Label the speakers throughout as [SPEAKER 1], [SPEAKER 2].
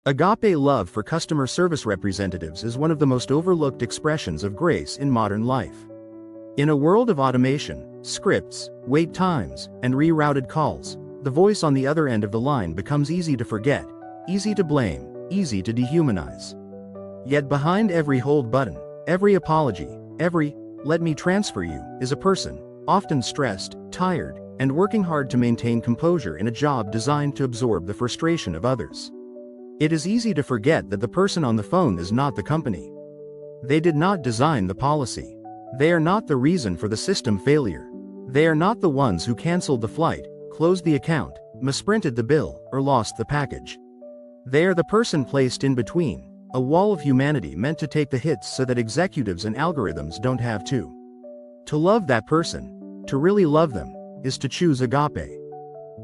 [SPEAKER 1] Agape love for customer service representatives is one of the most overlooked expressions of grace in modern life. In a world of automation, scripts, wait times, and rerouted calls, the voice on the other end of the line becomes easy to forget, easy to blame, easy to dehumanize. Yet behind every hold button, every apology, every "let me transfer you" is a person, often stressed, tired, and working hard to maintain composure in a job designed to absorb the frustration of others. It is easy to forget that the person on the phone is not the company. They did not design the policy. They are not the reason for the system failure. They are not the ones who canceled the flight, closed the account, misprinted the bill, or lost the package. They are the person placed in between, a wall of humanity meant to take the hits so that executives and algorithms don't have to. To love that person, to really love them, is to choose agape.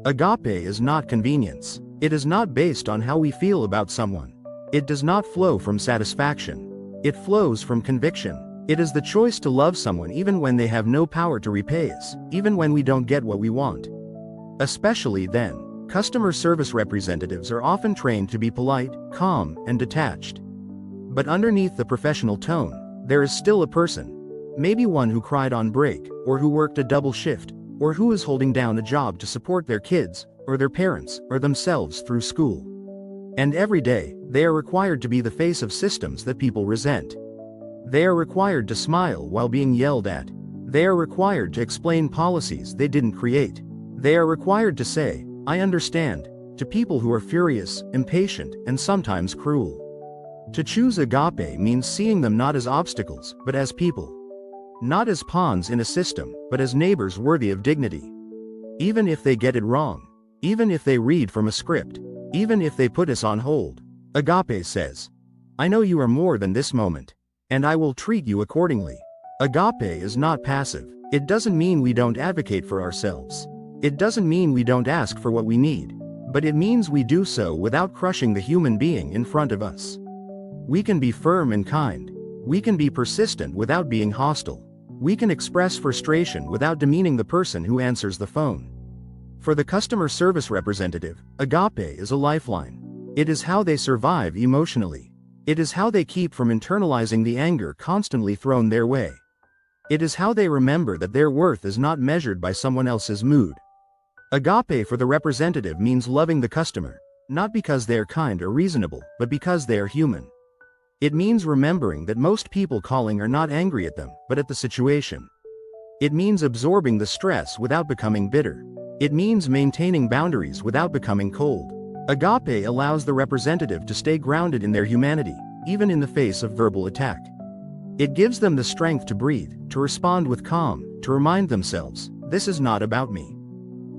[SPEAKER 1] Agape is not convenience. It is not based on how we feel about someone. It does not flow from satisfaction. It flows from conviction. It is the choice to love someone even when they have no power to repay us, even when we don't get what we want. Especially then, customer service representatives are often trained to be polite, calm, and detached. But underneath the professional tone, there is still a person. Maybe one who cried on break, or who worked a double shift, or who is holding down a job to support their kids, or their parents, or themselves through school. And every day, they are required to be the face of systems that people resent. They are required to smile while being yelled at. They are required to explain policies they didn't create. They are required to say, "I understand," to people who are furious, impatient, and sometimes cruel. To choose agape means seeing them not as obstacles, but as people. Not as pawns in a system, but as neighbors worthy of dignity. Even if they get it wrong. Even if they read from a script. Even if they put us on hold. Agape says, "I know you are more than this moment. And I will treat you accordingly." Agape is not passive. It doesn't mean we don't advocate for ourselves. It doesn't mean we don't ask for what we need. But it means we do so without crushing the human being in front of us. We can be firm and kind. We can be persistent without being hostile. We can express frustration without demeaning the person who answers the phone. For the customer service representative, agape is a lifeline. It is how they survive emotionally. It is how they keep from internalizing the anger constantly thrown their way. It is how they remember that their worth is not measured by someone else's mood. Agape for the representative means loving the customer, not because they are kind or reasonable, but because they are human. It means remembering that most people calling are not angry at them, but at the situation. It means absorbing the stress without becoming bitter. It means maintaining boundaries without becoming cold. Agape allows the representative to stay grounded in their humanity, even in the face of verbal attack. It gives them the strength to breathe, to respond with calm, to remind themselves, "This is not about me."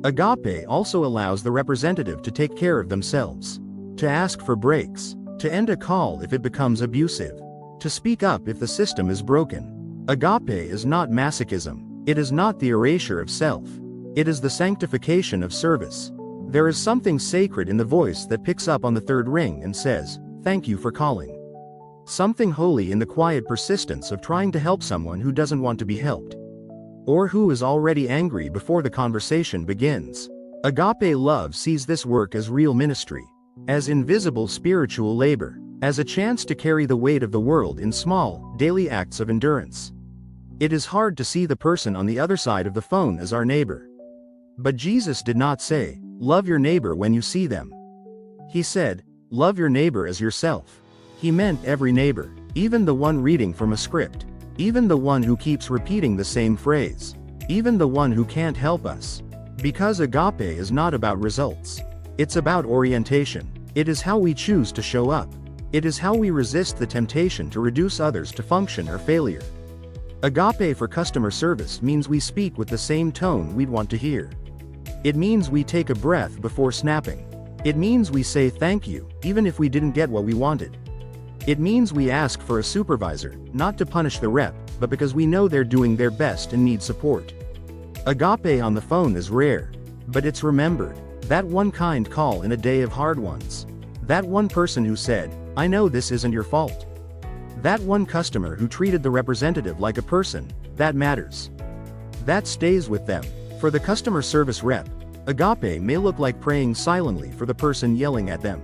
[SPEAKER 1] Agape also allows the representative to take care of themselves, to ask for breaks, to end a call if it becomes abusive, to speak up if the system is broken. Agape is not masochism. It is not the erasure of self. It is the sanctification of service. There is something sacred in the voice that picks up on the third ring and says, "Thank you for calling." Something holy in the quiet persistence of trying to help someone who doesn't want to be helped, or who is already angry before the conversation begins. Agape love sees this work as real ministry, as invisible spiritual labor, as a chance to carry the weight of the world in small, daily acts of endurance. It is hard to see the person on the other side of the phone as our neighbor. But Jesus did not say, "Love your neighbor when you see them." He said, "Love your neighbor as yourself." He meant every neighbor, even the one reading from a script, even the one who keeps repeating the same phrase, even the one who can't help us. Because agape is not about results. It's about orientation. It is how we choose to show up. It is how we resist the temptation to reduce others to function or failure. Agape for customer service means we speak with the same tone we'd want to hear. It means we take a breath before snapping. It means we say thank you, even if we didn't get what we wanted. It means we ask for a supervisor, not to punish the rep, but because we know they're doing their best and need support. Agape on the phone is rare, but it's remembered. That one kind call in a day of hard ones. That one person who said, "I know this isn't your fault." That one customer who treated the representative like a person, that matters. That stays with them. For the customer service rep, agape may look like praying silently for the person yelling at them.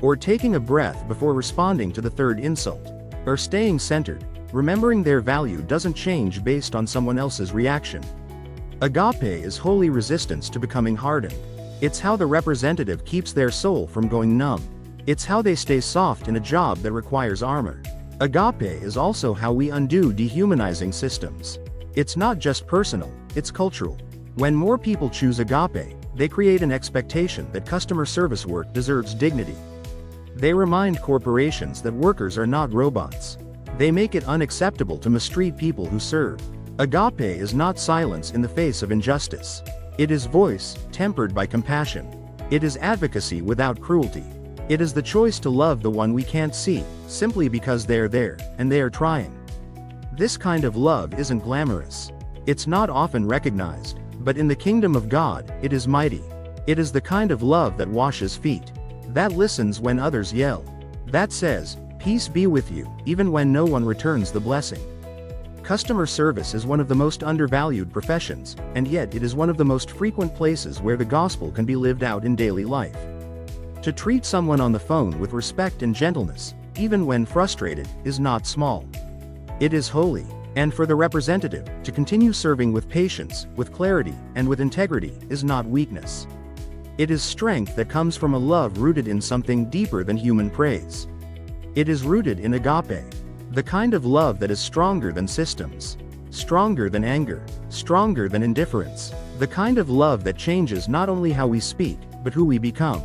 [SPEAKER 1] or taking a breath before responding to the third insult, or staying centered, remembering their value doesn't change based on someone else's reaction. Agape is holy resistance to becoming hardened. It's how the representative keeps their soul from going numb. It's how they stay soft in a job that requires armor. Agape is also how we undo dehumanizing systems. It's not just personal, it's cultural. When more people choose Agape, they create an expectation that customer service work deserves dignity. They remind corporations that workers are not robots. They make it unacceptable to mistreat people who serve. Agape is not silence in the face of injustice. It is voice, tempered by compassion. It is advocacy without cruelty. It is the choice to love the one we can't see, simply because they're there, and they are trying. This kind of love isn't glamorous. It's not often recognized, but in the kingdom of God, it is mighty. It is the kind of love that washes feet, that listens when others yell, that says, "Peace be with you," even when no one returns the blessing. Customer service is one of the most undervalued professions, and yet it is one of the most frequent places where the gospel can be lived out in daily life. To treat someone on the phone with respect and gentleness, even when frustrated, is not small. It is holy. And for the representative, to continue serving with patience, with clarity, and with integrity, is not weakness. It is strength that comes from a love rooted in something deeper than human praise. It is rooted in agape, the kind of love that is stronger than systems, stronger than anger, stronger than indifference, the kind of love that changes not only how we speak, but who we become.